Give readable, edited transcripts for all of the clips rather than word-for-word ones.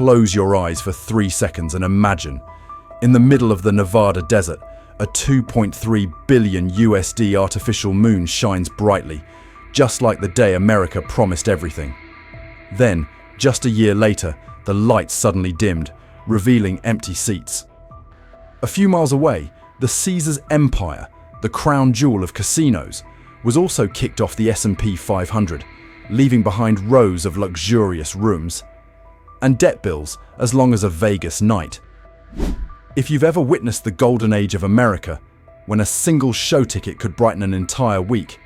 close your eyes for 3 seconds and imagine, in the middle of the Nevada desert, a 2.3 billion USD artificial moon shines brightly, just like the day America promised everything. Then, just a year later, the lights suddenly dimmed, revealing empty seats. A few miles away, the Caesars Empire, the crown jewel of casinos, was also kicked off the S&P 500, leaving behind rows of luxurious rooms and debt bills as long as a Vegas night. If you've ever witnessed the golden age of America, when a single show ticket could brighten an entire week,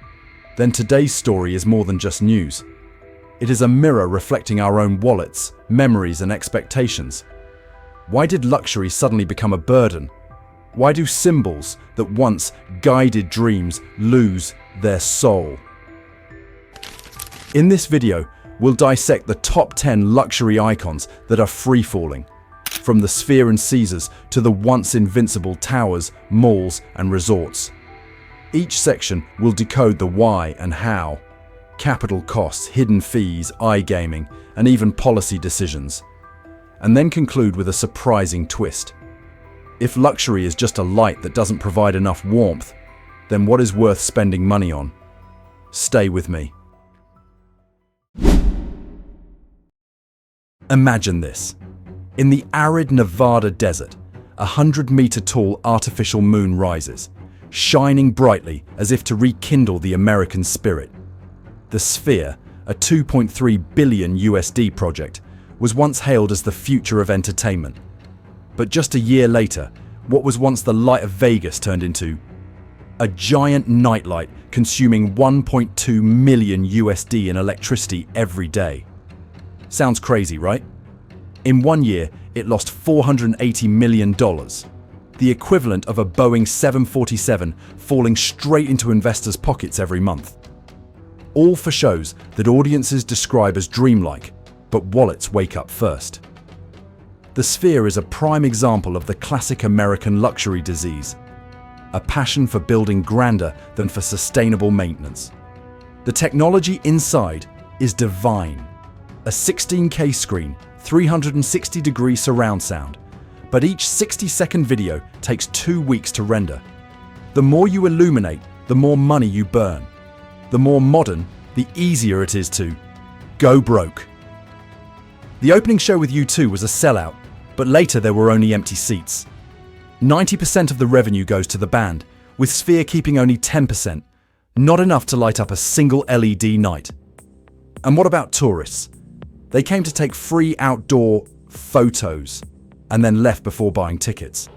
then today's story is more than just news. It is a mirror reflecting our own wallets, memories, and expectations. Why did luxury suddenly become a burden? Why do symbols that once guided dreams lose their soul? In this video, we'll dissect the top 10 luxury icons that are free-falling, from the Sphere and Caesars to the once invincible towers, malls, and resorts. Each section will decode the why and how, capital costs, hidden fees, iGaming, and even policy decisions, and then conclude with a surprising twist. If luxury is just a light that doesn't provide enough warmth, then what is worth spending money on? Stay with me. Imagine this. In the arid Nevada desert, a 100-meter-tall artificial moon rises, shining brightly as if to rekindle the American spirit. The Sphere, a 2.3 billion USD project, was once hailed as the future of entertainment. But just a year later, what was once the light of Vegas turned into a giant nightlight consuming 1.2 million USD in electricity every day. Sounds crazy, right? In 1 year, it lost $480 million, the equivalent of a Boeing 747 falling straight into investors' pockets every month. All for shows that audiences describe as dreamlike, but wallets wake up first. The Sphere is a prime example of the classic American luxury disease, a passion for building grander than for sustainable maintenance. The technology inside is divine. A 16K screen, 360-degree surround sound, but each 60-second video takes 2 weeks to render. The more you illuminate, the more money you burn. The more modern, the easier it is to go broke. The opening show with U2 was a sellout, but later there were only empty seats. 90% of the revenue goes to the band, with Sphere keeping only 10%, not enough to light up a single LED night. And what about tourists? They came to take free outdoor photos and then left before buying tickets.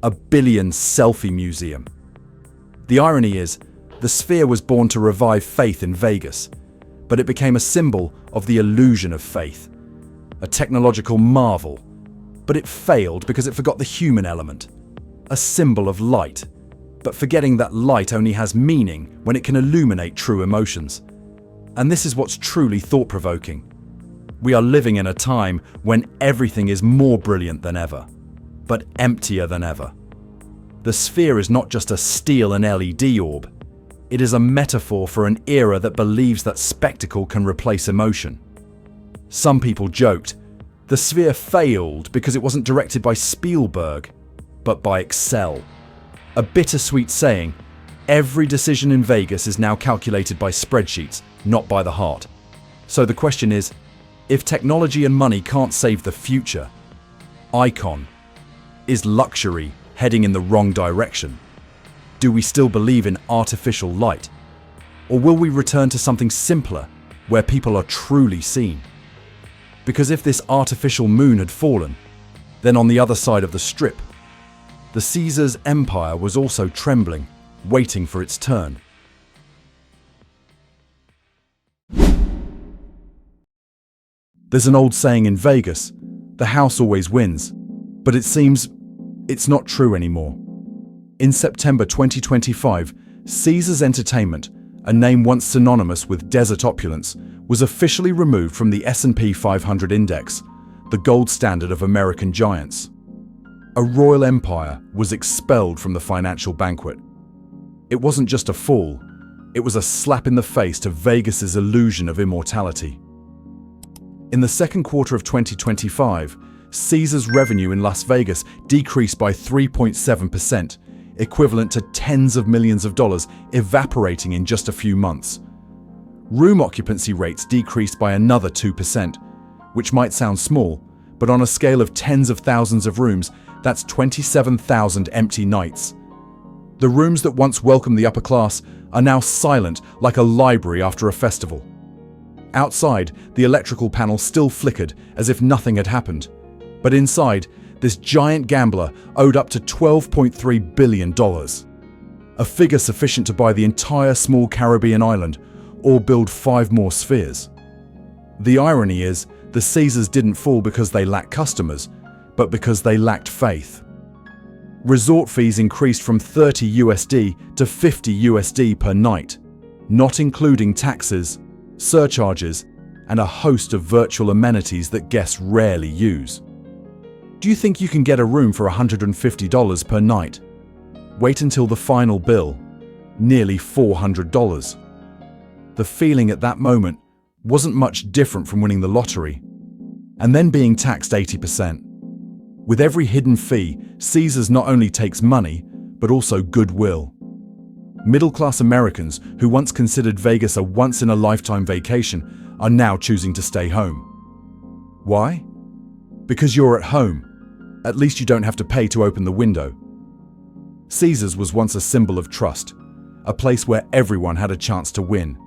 A billion selfie museum. The irony is, the Sphere was born to revive faith in Vegas, but it became a symbol of the illusion of faith. A technological marvel, but it failed because it forgot the human element. A symbol of light, but forgetting that light only has meaning when it can illuminate true emotions. And this is what's truly thought-provoking. We are living in a time when everything is more brilliant than ever, but emptier than ever. The Sphere is not just a steel and LED orb. It is a metaphor for an era that believes that spectacle can replace emotion. Some people joked, the Sphere failed because it wasn't directed by Spielberg, but by Excel. A bittersweet saying, every decision in Vegas is now calculated by spreadsheets, not by the heart. So the question is, if technology and money can't save the future, icon, is luxury heading in the wrong direction? Do we still believe in artificial light? Or will we return to something simpler, where people are truly seen? Because if this artificial moon had fallen, then on the other side of the strip, the Caesars Empire was also trembling, waiting for its turn. There's an old saying in Vegas, the house always wins, but it seems it's not true anymore. In September 2025, Caesars Entertainment, a name once synonymous with desert opulence, was officially removed from the S&P 500 index, the gold standard of American giants. A royal empire was expelled from the financial banquet. It wasn't just a fall, it was a slap in the face to Vegas's illusion of immortality. In the second quarter of 2025, Caesars' revenue in Las Vegas decreased by 3.7%, equivalent to tens of millions of dollars evaporating in just a few months. Room occupancy rates decreased by another 2%, which might sound small, but on a scale of tens of thousands of rooms, that's 27,000 empty nights. The rooms that once welcomed the upper class are now silent like a library after a festival. Outside, the electrical panel still flickered as if nothing had happened. But inside, this giant gambler owed up to $12.3 billion. A figure sufficient to buy the entire small Caribbean island or build 5 more spheres. The irony is, the Caesars didn't fall because they lacked customers, but because they lacked faith. Resort fees increased from $30 to $50 per night, not including taxes, surcharges, and a host of virtual amenities that guests rarely use. Do you think you can get a room for $150 per night? Wait until the final bill, nearly $400. The feeling at that moment wasn't much different from winning the lottery, and then being taxed 80%. With every hidden fee, Caesars not only takes money, but also goodwill. Middle-class Americans who once considered Vegas a once-in-a-lifetime vacation are now choosing to stay home. Why? Because you're at home. At least you don't have to pay to open the window. Caesars was once a symbol of trust, a place where everyone had a chance to win.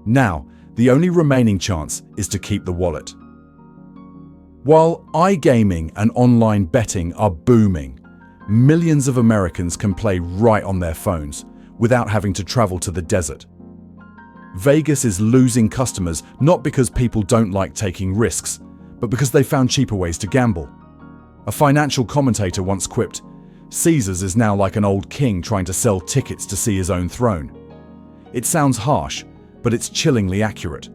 Now, the only remaining chance is to keep the wallet. While iGaming and online betting are booming, millions of Americans can play right on their phones without having to travel to the desert. Vegas is losing customers not because people don't like taking risks, but because they found cheaper ways to gamble. A financial commentator once quipped, "Caesars is now like an old king trying to sell tickets to see his own throne." It sounds harsh, but it's chillingly accurate.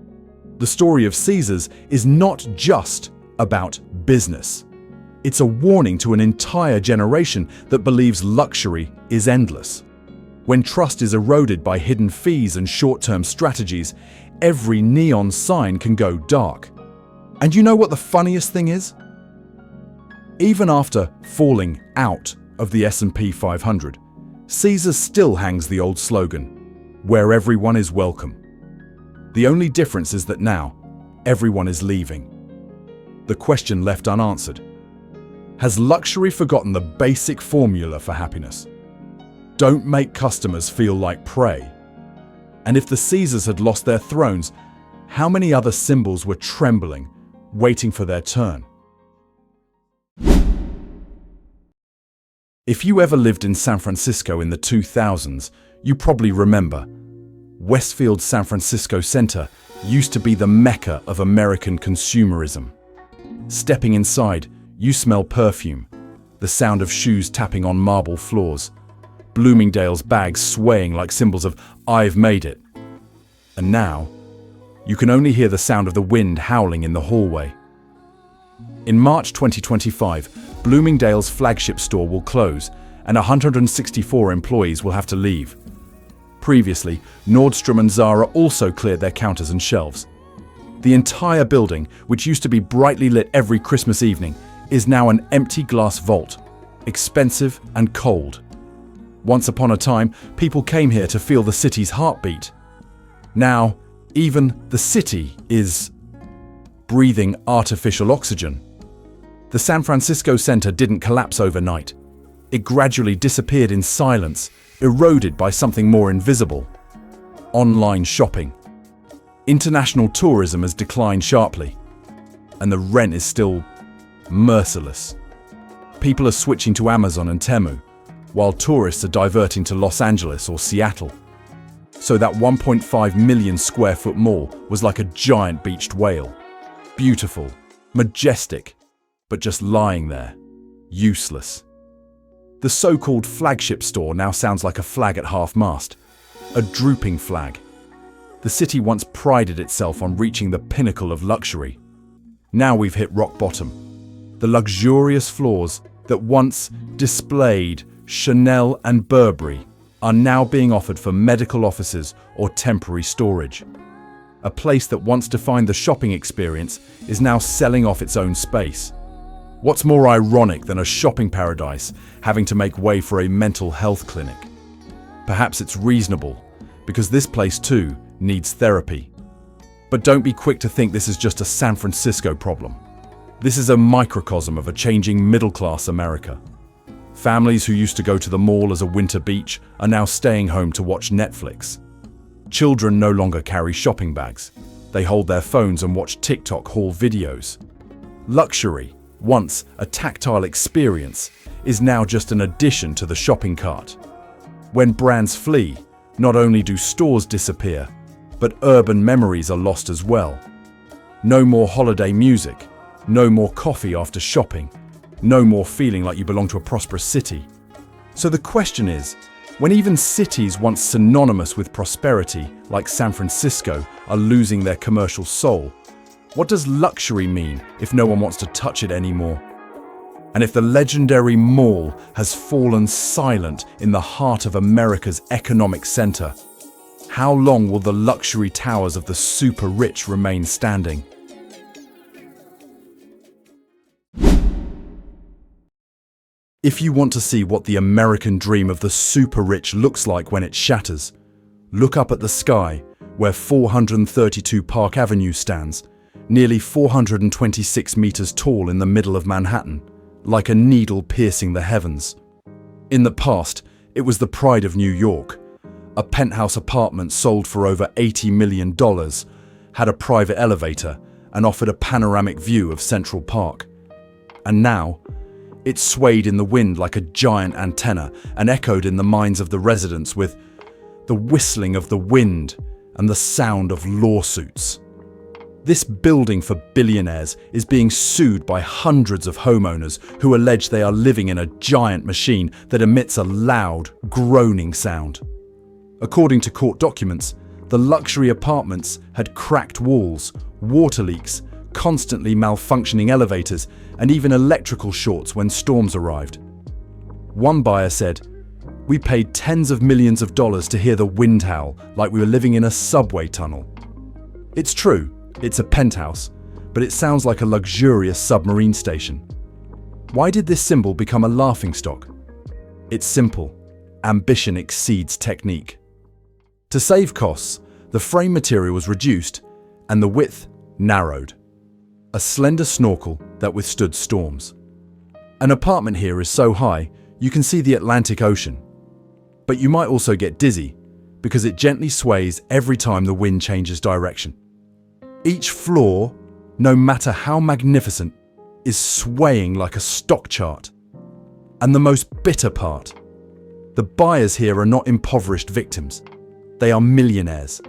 The story of Caesars is not just about business. It's a warning to an entire generation that believes luxury is endless. When trust is eroded by hidden fees and short-term strategies, every neon sign can go dark. And you know what the funniest thing is? Even after falling out of the S&P 500, Caesars still hangs the old slogan, "Where everyone is welcome." The only difference is that now, everyone is leaving. The question left unanswered: has luxury forgotten the basic formula for happiness? Don't make customers feel like prey. And if the Caesars had lost their thrones, how many other symbols were trembling, waiting for their turn? If you ever lived in San Francisco in the 2000s, you probably remember Westfield's San Francisco Center used to be the mecca of American consumerism. Stepping inside, you smell perfume, the sound of shoes tapping on marble floors, Bloomingdale's bags swaying like symbols of "I've made it." And now, you can only hear the sound of the wind howling in the hallway. In March 2025, Bloomingdale's flagship store will close and 164 employees will have to leave. Previously, Nordstrom and Zara also cleared their counters and shelves. The entire building, which used to be brightly lit every Christmas evening, is now an empty glass vault, expensive and cold. Once upon a time, people came here to feel the city's heartbeat. Now, even the city is breathing artificial oxygen. The San Francisco Center didn't collapse overnight. It gradually disappeared in silence, eroded by something more invisible: online shopping. International tourism has declined sharply, and the rent is still merciless. People are switching to Amazon and Temu, while tourists are diverting to Los Angeles or Seattle. So that 1.5 million square foot mall was like a giant beached whale. Beautiful, majestic, but just lying there, useless. The so-called flagship store now sounds like a flag at half-mast, a drooping flag. The city once prided itself on reaching the pinnacle of luxury. Now we've hit rock bottom. The luxurious floors that once displayed Chanel and Burberry are now being offered for medical offices or temporary storage. A place that once defined the shopping experience is now selling off its own space. What's more ironic than a shopping paradise having to make way for a mental health clinic? Perhaps it's reasonable, because this place too needs therapy. But don't be quick to think this is just a San Francisco problem. This is a microcosm of a changing middle-class America. Families who used to go to the mall as a winter beach are now staying home to watch Netflix. Children no longer carry shopping bags. They hold their phones and watch TikTok haul videos. Luxury, once a tactile experience, is now just an addition to the shopping cart. When brands flee, not only do stores disappear, but urban memories are lost as well. No more holiday music, no more coffee after shopping, no more feeling like you belong to a prosperous city. So the question is, when even cities once synonymous with prosperity, like San Francisco, are losing their commercial soul, what does luxury mean if no one wants to touch it anymore? And if the legendary mall has fallen silent in the heart of America's economic center, how long will the luxury towers of the super rich remain standing? If you want to see what the American dream of the super rich looks like when it shatters, look up at the sky where 432 Park Avenue stands, nearly 426 meters tall in the middle of Manhattan, like a needle piercing the heavens. In the past, it was the pride of New York. A penthouse apartment sold for over $80 million, had a private elevator, and offered a panoramic view of Central Park. And now, it swayed in the wind like a giant antenna and echoed in the minds of the residents with the whistling of the wind and the sound of lawsuits. This building for billionaires is being sued by hundreds of homeowners who allege they are living in a giant machine that emits a loud, groaning sound. According to court documents, the luxury apartments had cracked walls, water leaks, constantly malfunctioning elevators, and even electrical shorts when storms arrived. One buyer said, "We paid tens of millions of dollars to hear the wind howl like we were living in a subway tunnel." It's true, it's a penthouse, but it sounds like a luxurious submarine station. Why did this symbol become a laughingstock? It's simple. Ambition exceeds technique. To save costs, the frame material was reduced and the width narrowed. A slender snorkel that withstood storms. An apartment here is so high, you can see the Atlantic Ocean. But you might also get dizzy, because it gently sways every time the wind changes direction. Each floor, no matter how magnificent, is swaying like a stock chart. And the most bitter part, the buyers here are not impoverished victims. They are millionaires,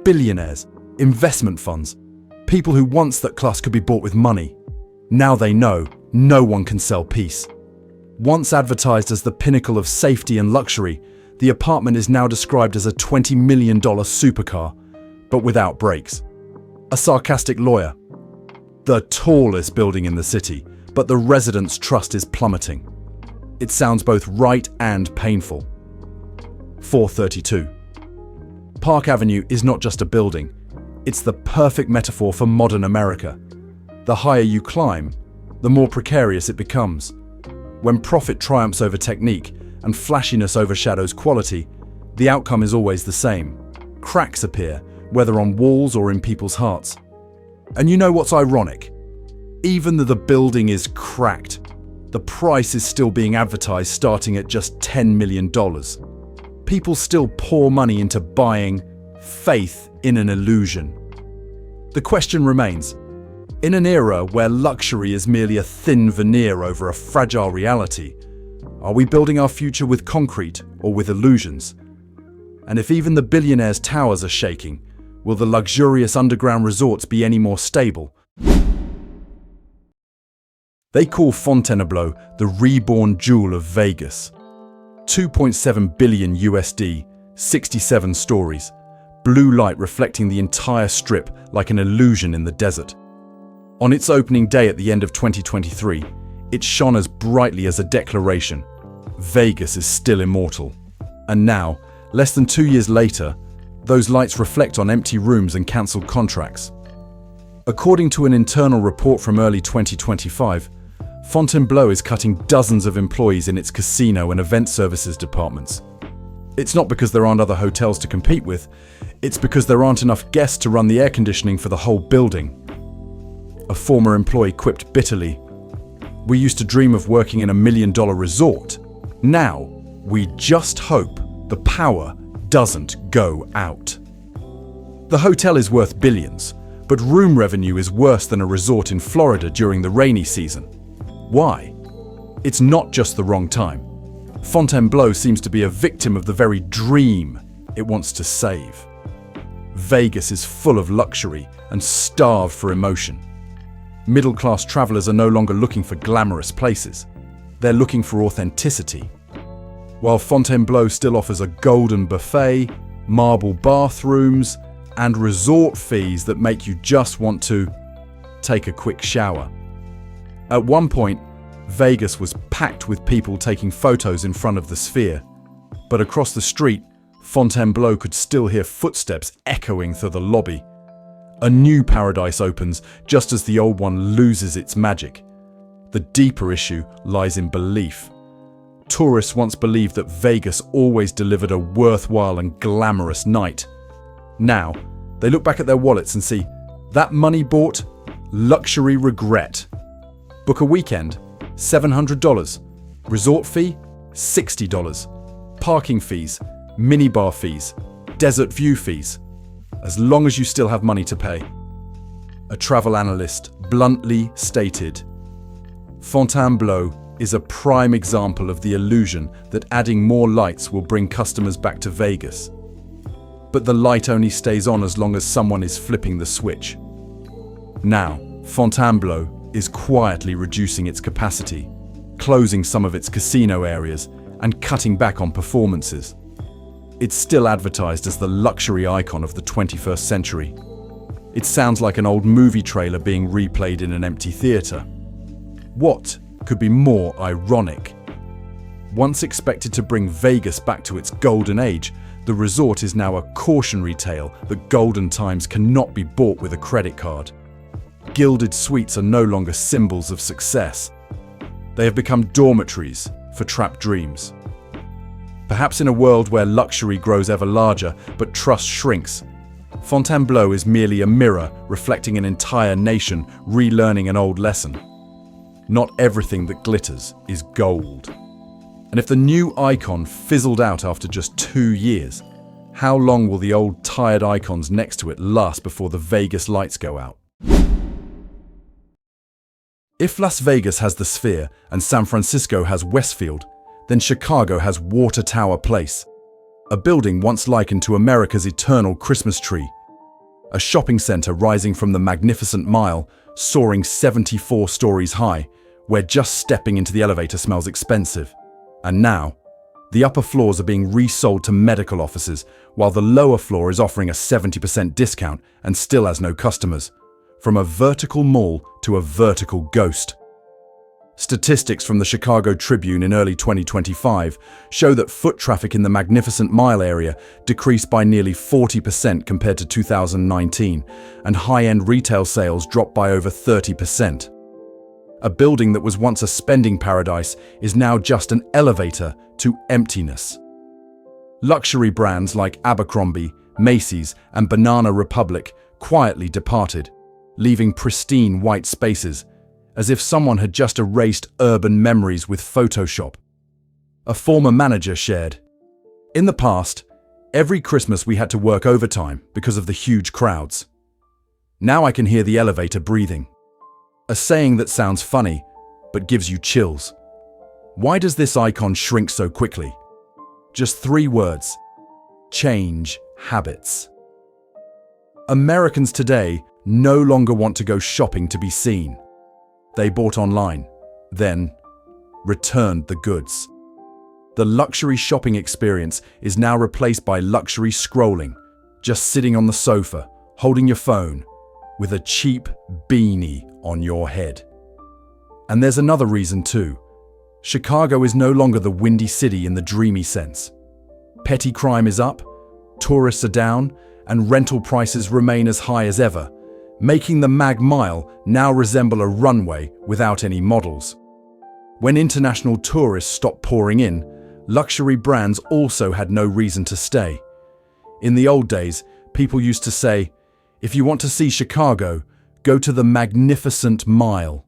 billionaires, investment funds, people who once that class could be bought with money. Now they know no one can sell peace. Once advertised as the pinnacle of safety and luxury, the apartment is now described as a $20 million supercar, but without brakes. A sarcastic lawyer. The tallest building in the city, but the residents' trust is plummeting. It sounds both right and painful. 432. Park Avenue is not just a building. It's the perfect metaphor for modern America. The higher you climb, the more precarious it becomes. When profit triumphs over technique and flashiness overshadows quality, the outcome is always the same. Cracks appear, whether on walls or in people's hearts. And you know what's ironic? Even though the building is cracked, the price is still being advertised starting at just $10 million. People still pour money into buying faith in an illusion. The question remains, in an era where luxury is merely a thin veneer over a fragile reality, are we building our future with concrete or with illusions? And if even the billionaires' towers are shaking, will the luxurious underground resorts be any more stable? They call Fontainebleau the reborn jewel of Vegas. 2.7 billion USD, 67 stories, blue light reflecting the entire strip like an illusion in the desert. On its opening day at the end of 2023, it shone as brightly as a declaration. Vegas is still immortal. And now, less than 2 years later, Those lights reflect on empty rooms and cancelled contracts. According to an internal report from early 2025, Fontainebleau is cutting dozens of employees in its casino and event services departments. It's not because there aren't other hotels to compete with, it's because there aren't enough guests to run the air conditioning for the whole building. A former employee quipped bitterly, "We used to dream of working in $1 million resort. Now, we just hope the power doesn't go out." The hotel is worth billions, but room revenue is worse than a resort in Florida during the rainy season. Why? It's not just the wrong time. Fontainebleau seems to be a victim of the very dream it wants to save. Vegas is full of luxury and starved for emotion. Middle-class travelers are no longer looking for glamorous places. They're looking for authenticity. While Fontainebleau still offers a golden buffet, marble bathrooms, and resort fees that make you just want to take a quick shower. At one point, Vegas was packed with people taking photos in front of the Sphere, but across the street, Fontainebleau could still hear footsteps echoing through the lobby. A new paradise opens just as the old one loses its magic. The deeper issue lies in belief. Tourists once believed that Vegas always delivered a worthwhile and glamorous night. Now, they look back at their wallets and see that money bought luxury regret. Book a weekend, $700. Resort fee, $60. Parking fees, minibar fees, desert view fees, as long as you still have money to pay. A travel analyst bluntly stated, "Fontainebleau is a prime example of the illusion that adding more lights will bring customers back to Vegas. But the light only stays on as long as someone is flipping the switch." Now, Fontainebleau is quietly reducing its capacity, closing some of its casino areas, and cutting back on performances. It's still advertised as the luxury icon of the 21st century. It sounds like an old movie trailer being replayed in an empty theater. What could be more ironic? Once expected to bring Vegas back to its golden age, the resort is now a cautionary tale that golden times cannot be bought with a credit card. Gilded suites are no longer symbols of success. They have become dormitories for trapped dreams. Perhaps in a world where luxury grows ever larger, but trust shrinks, Fontainebleau is merely a mirror reflecting an entire nation relearning an old lesson. Not everything that glitters is gold. And if the new icon fizzled out after just 2 years, how long will the old tired icons next to it last before the Vegas lights go out? If Las Vegas has the Sphere and San Francisco has Westfield, then Chicago has Water Tower Place, a building once likened to America's eternal Christmas tree. A shopping center rising from the magnificent mile, soaring 74 stories high, where just stepping into the elevator smells expensive. And now, the upper floors are being resold to medical offices, while the lower floor is offering a 70% discount and still has no customers. From a vertical mall to a vertical ghost. Statistics from the Chicago Tribune in early 2025 show that foot traffic in the Magnificent Mile area decreased by nearly 40% compared to 2019, and high-end retail sales dropped by over 30%. A building that was once a spending paradise is now just an elevator to emptiness. Luxury brands like Abercrombie, Macy's, and Banana Republic quietly departed, leaving pristine white spaces, as if someone had just erased urban memories with Photoshop. A former manager shared, "In the past, every Christmas we had to work overtime because of the huge crowds. Now I can hear the elevator breathing." A saying that sounds funny, but gives you chills. Why does this icon shrink so quickly? Just 3 words: change habits. Americans today no longer want to go shopping to be seen. They bought online, then returned the goods. The luxury shopping experience is now replaced by luxury scrolling, just sitting on the sofa, holding your phone, with a cheap beanie on your head. And there's another reason too. Chicago is no longer the windy city in the dreamy sense. Petty crime is up, tourists are down, and rental prices remain as high as ever, making the Mag Mile now resemble a runway without any models. When international tourists stopped pouring in, luxury brands also had no reason to stay. In the old days, people used to say, "If you want to see Chicago, go to the Magnificent Mile."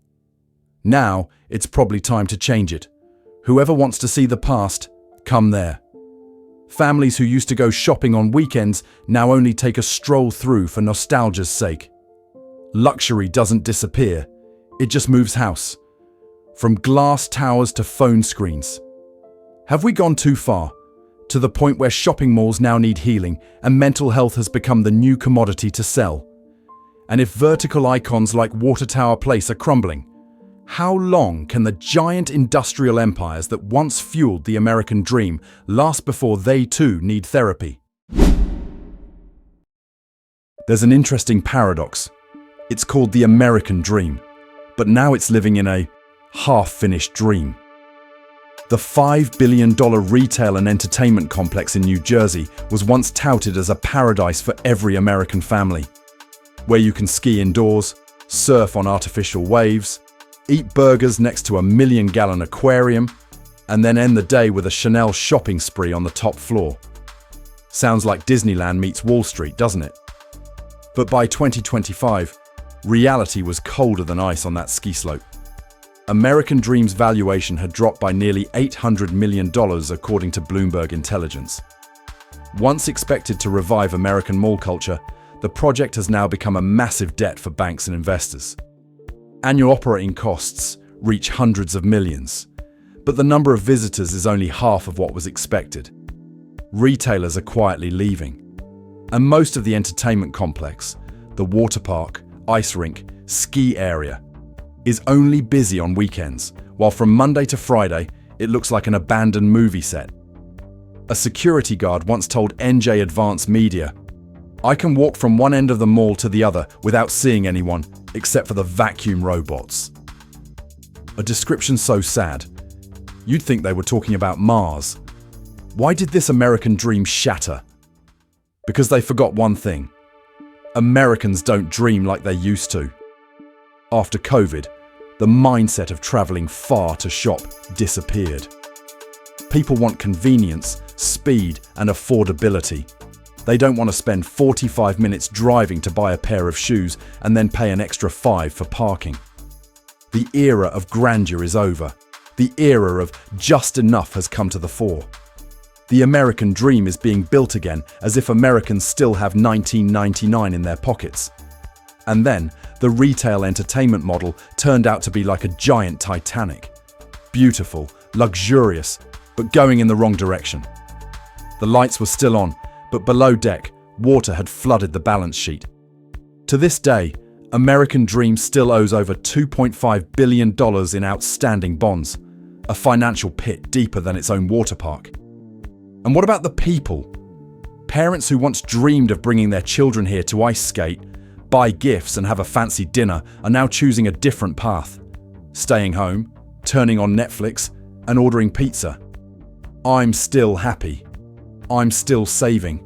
Now, it's probably time to change it. Whoever wants to see the past, come there. Families who used to go shopping on weekends now only take a stroll through for nostalgia's sake. Luxury doesn't disappear, it just moves house. From glass towers to phone screens. Have we gone too far? To the point where shopping malls now need healing and mental health has become the new commodity to sell? And if vertical icons like Water Tower Place are crumbling, how long can the giant industrial empires that once fueled the American dream last before they too need therapy? There's an interesting paradox. It's called the American dream, but now it's living in a half-finished dream. The $5 billion retail and entertainment complex in New Jersey was once touted as a paradise for every American family, where you can ski indoors, surf on artificial waves, eat burgers next to a million-gallon aquarium, and then end the day with a Chanel shopping spree on the top floor. Sounds like Disneyland meets Wall Street, doesn't it? But by 2025, reality was colder than ice on that ski slope. American Dream's valuation had dropped by nearly $800 million according to Bloomberg Intelligence. Once expected to revive American mall culture, the project has now become a massive debt for banks and investors. Annual operating costs reach hundreds of millions, but the number of visitors is only half of what was expected. Retailers are quietly leaving, and most of the entertainment complex, the water park, ice rink, ski area, is only busy on weekends, while from Monday to Friday, it looks like an abandoned movie set. A security guard once told NJ Advance Media, "I can walk from one end of the mall to the other without seeing anyone, except for the vacuum robots." A description so sad, you'd think they were talking about Mars. Why did this American dream shatter? Because they forgot one thing. Americans don't dream like they used to. After COVID, the mindset of traveling far to shop disappeared. People want convenience, speed, and affordability. They don't want to spend 45 minutes driving to buy a pair of shoes and then pay an extra $5 for parking. The era of grandeur is over. The era of just enough has come to the fore. The American dream is being built again as if Americans still have $19.99 in their pockets. And then, the retail entertainment model turned out to be like a giant Titanic. Beautiful, luxurious, but going in the wrong direction. The lights were still on, but below deck, water had flooded the balance sheet. To this day, American Dream still owes over $2.5 billion in outstanding bonds, a financial pit deeper than its own water park. And what about the people? Parents who once dreamed of bringing their children here to ice skate, buy gifts and have a fancy dinner are now choosing a different path. Staying home, turning on Netflix, and ordering pizza. I'm still happy. I'm still saving.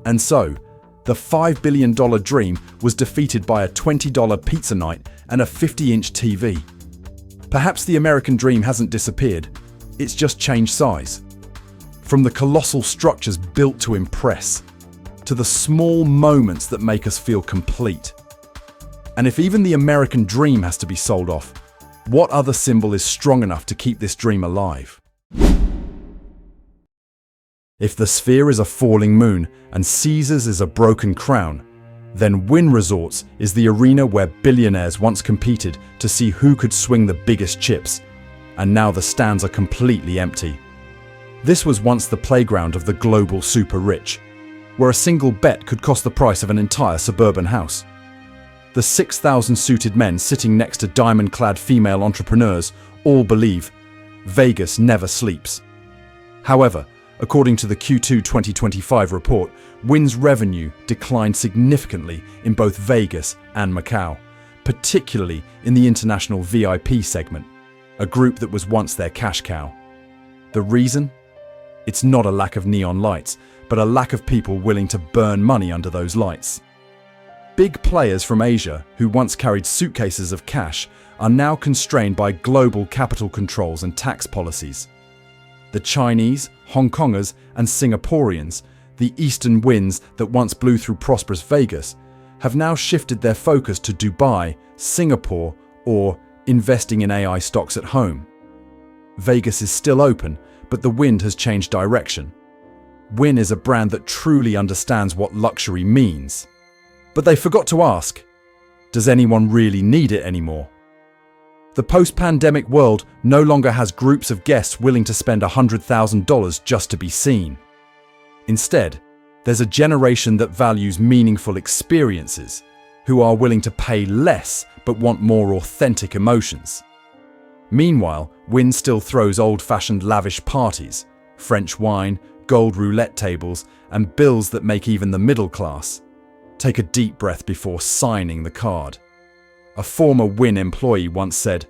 And so, the $5 billion dream was defeated by a $20 pizza night and a 50-inch TV. Perhaps the American dream hasn't disappeared, it's just changed size. From the colossal structures built to impress, to the small moments that make us feel complete. And if even the American dream has to be sold off, what other symbol is strong enough to keep this dream alive? If the Sphere is a falling moon and Caesars is a broken crown, then Wynn Resorts is the arena where billionaires once competed to see who could swing the biggest chips, and now the stands are completely empty. This was once the playground of the global super rich, where a single bet could cost the price of an entire suburban house. The 6,000 suited men sitting next to diamond-clad female entrepreneurs all believe Vegas never sleeps. However, according to the Q2 2025 report, Wynn's revenue declined significantly in both Vegas and Macau, particularly in the international VIP segment, a group that was once their cash cow. The reason? It's not a lack of neon lights, but a lack of people willing to burn money under those lights. Big players from Asia, who once carried suitcases of cash, are now constrained by global capital controls and tax policies. The Chinese, Hong Kongers, and Singaporeans, the eastern winds that once blew through prosperous Vegas, have now shifted their focus to Dubai, Singapore, or investing in AI stocks at home. Vegas is still open, but the wind has changed direction. Wynn is a brand that truly understands what luxury means. But they forgot to ask, does anyone really need it anymore? The post-pandemic world no longer has groups of guests willing to spend $100,000 just to be seen. Instead, there's a generation that values meaningful experiences, who are willing to pay less but want more authentic emotions. Meanwhile, Wynn still throws old-fashioned lavish parties, French wine, gold roulette tables, and bills that make even the middle class take a deep breath before signing the card. A former Wynn employee once said,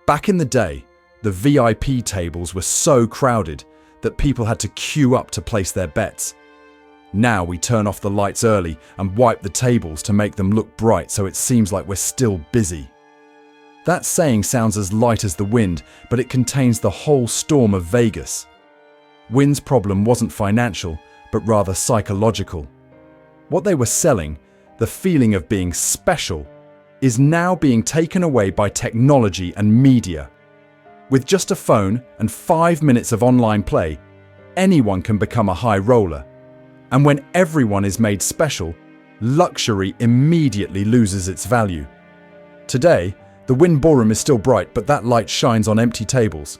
"Back in the day, the VIP tables were so crowded that people had to queue up to place their bets. Now we turn off the lights early and wipe the tables to make them look bright so it seems like we're still busy." That saying sounds as light as the wind, but it contains the whole storm of Vegas. Wynn's problem wasn't financial, but rather psychological. What they were selling, the feeling of being special, is now being taken away by technology and media. With just a phone and 5 minutes of online play, anyone can become a high roller. And when everyone is made special, luxury immediately loses its value. Today, the Wynn Ballroom is still bright, but that light shines on empty tables.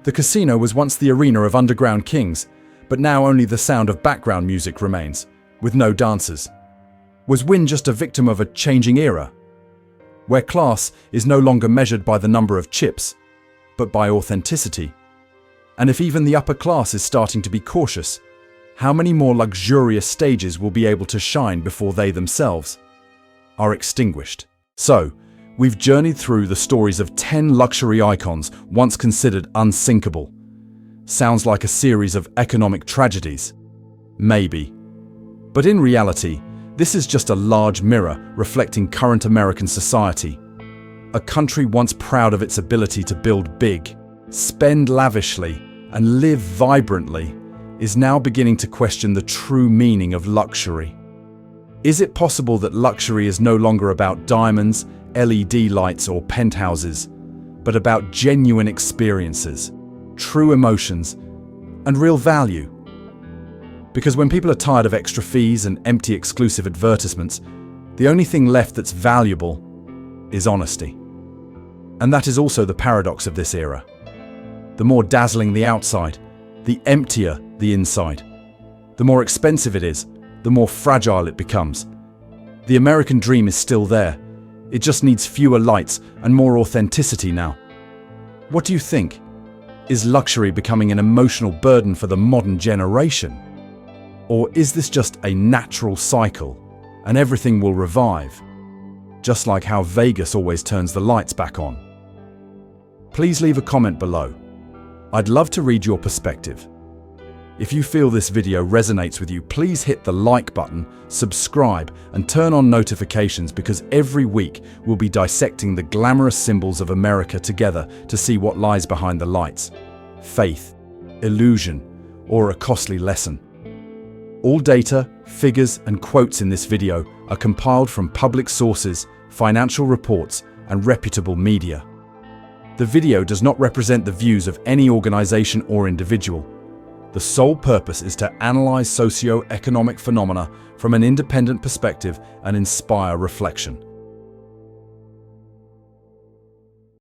The casino was once the arena of underground kings, but now only the sound of background music remains, with no dancers. Was Wynn just a victim of a changing era, where class is no longer measured by the number of chips, but by authenticity? And if even the upper class is starting to be cautious, how many more luxurious stages will be able to shine before they themselves are extinguished? So, we've journeyed through the stories of 10 luxury icons once considered unsinkable. Sounds like a series of economic tragedies. Maybe. But in reality, this is just a large mirror reflecting current American society. A country once proud of its ability to build big, spend lavishly, and live vibrantly is now beginning to question the true meaning of luxury. Is it possible that luxury is no longer about diamonds, LED lights, or penthouses, but about genuine experiences, true emotions, and real value? Because when people are tired of extra fees and empty exclusive advertisements, the only thing left that's valuable is honesty. And that is also the paradox of this era. The more dazzling the outside, the emptier the inside. The more expensive it is, the more fragile it becomes. The American dream is still there. It just needs fewer lights and more authenticity now. What do you think? Is luxury becoming an emotional burden for the modern generation? Or is this just a natural cycle and everything will revive, just like how Vegas always turns the lights back on? Please leave a comment below. I'd love to read your perspective. If you feel this video resonates with you, please hit the like button, subscribe, and turn on notifications, because every week we'll be dissecting the glamorous symbols of America together to see what lies behind the lights: faith, illusion, or a costly lesson. All data, figures, and quotes in this video are compiled from public sources, financial reports, and reputable media. The video does not represent the views of any organization or individual. The sole purpose is to analyze socio-economic phenomena from an independent perspective and inspire reflection.